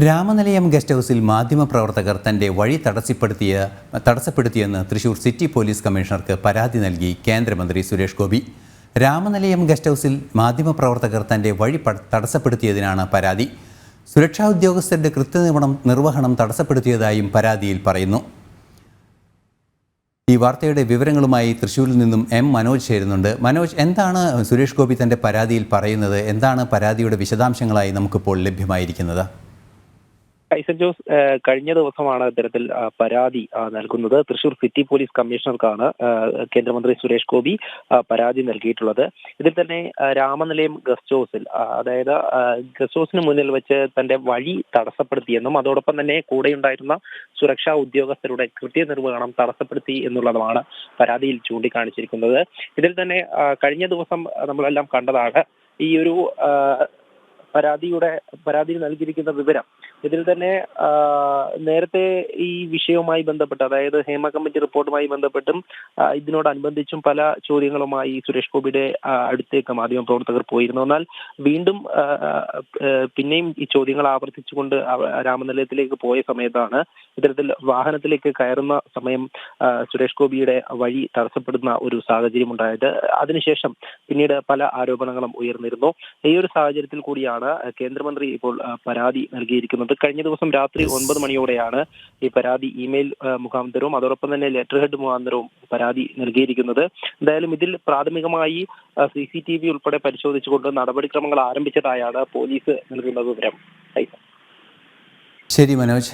Ramanilayam guest ഹൗസിൽ മാധ്യമപ്രവർത്തകർ തന്റെ വഴി തടസ്സപ്പെടുത്തിയെന്ന് തൃശൂർ സിറ്റി പോലീസ് കമ്മീഷണർക്ക് പരാതി നൽകി കേന്ദ്രമന്ത്രി സുരേഷ് ഗോപി. രാമനിലയം ഗസ്റ്റ് ഹൗസിൽ മാധ്യമപ്രവർത്തകർ തന്റെ വഴി തടസ്സപ്പെടുത്തിയതിനാണ് പരാതി. സുരക്ഷാ ഉദ്യോഗസ്ഥരുടെ കൃത്യനിർവഹണം തടസ്സപ്പെടുത്തിയതായും പരാതിയിൽ പറയുന്നു. ഈ വാർത്തയുടെ വിവരങ്ങളുമായി തൃശ്ശൂരിൽ നിന്നും മനോജ് ചേരുന്നുണ്ട്. മനോജ്, എന്താണ് സുരേഷ് ഗോപി തന്റെ പരാതിയിൽ പറയുന്നത്? എന്താണ് പരാതിയുടെ വിശദാംശങ്ങളായി നമുക്കിപ്പോൾ ലഭ്യമായിരിക്കുന്നത്? ഐസക് ജോസ് കഴിഞ്ഞ ദിവസമാണ് ഇത്തരത്തിൽ പരാതി നൽകുന്നത്. തൃശൂർ സിറ്റി പോലീസ് കമ്മീഷണർക്കാണ് കേന്ദ്രമന്ത്രി സുരേഷ് ഗോപി പരാതി നൽകിയിട്ടുള്ളത്. ഇതിൽ തന്നെ രാമനിലയം ഗസ്റ്റ് ഹൗസിൽ, അതായത് ഗസ്റ്റ് ഹൗസിന് മുന്നിൽ വെച്ച് തന്റെ വഴി തടസ്സപ്പെടുത്തിയെന്നും അതോടൊപ്പം തന്നെ കൂടെയുണ്ടായിരുന്ന സുരക്ഷാ ഉദ്യോഗസ്ഥരുടെ കൃത്യനിർവഹണം തടസ്സപ്പെടുത്തി എന്നുള്ളതുമാണ് പരാതിയിൽ ചൂണ്ടിക്കാണിച്ചിരിക്കുന്നത്. ഇതിൽ തന്നെ കഴിഞ്ഞ ദിവസം നമ്മളെല്ലാം കണ്ടതാണ് ഈ ഒരു പരാതിയിൽ നൽകിയിരിക്കുന്ന വിവരം. ഇതിൽ തന്നെ നേരത്തെ ഈ വിഷയവുമായി ബന്ധപ്പെട്ട്, അതായത് ഹേമ കമ്മിറ്റി റിപ്പോർട്ടുമായി ബന്ധപ്പെട്ടും ഇതിനോടനുബന്ധിച്ചും പല ചോദ്യങ്ങളുമായി സുരേഷ് ഗോപിയുടെ അടുത്തേക്ക് മാധ്യമപ്രവർത്തകർ പോയിരുന്നു. എന്നാൽ വീണ്ടും പിന്നെയും ഈ ചോദ്യങ്ങൾ ആവർത്തിച്ചുകൊണ്ട് രാമനിലയത്തിലേക്ക് പോയ സമയത്താണ് ഇത്തരത്തിൽ വാഹനത്തിലേക്ക് കയറുന്ന സമയം സുരേഷ് ഗോപിയുടെ വഴി തടസ്സപ്പെടുന്ന ഒരു സാഹചര്യം ഉണ്ടായത്. അതിനുശേഷം പിന്നീട് പല ആരോപണങ്ങളും ഉയർന്നിരുന്നു. ഈ ഒരു സാഹചര്യത്തിൽ കൂടിയാണ് കേന്ദ്രമന്ത്രി ഇപ്പോൾ പരാതി നൽകിയിരിക്കുന്നത്. കഴിഞ്ഞ ദിവസം രാത്രി 9 മണിയോടെയാണ് ഈ പരാതി ഇമെയിൽ മുഖാന്തരവും അതോടൊപ്പം തന്നെ ലെറ്റർ ഹെഡ് മുഖാന്തരവും പരാതി നൽകിയിരിക്കുന്നത്. എന്തായാലും ഇതിൽ പ്രാഥമികമായി CCTV ഉൾപ്പെടെ പരിശോധിച്ചുകൊണ്ട് നടപടിക്രമങ്ങൾ ആരംഭിച്ചതായാണ് പോലീസ് നൽകുന്ന വിവരം. ശരി മനോജ്.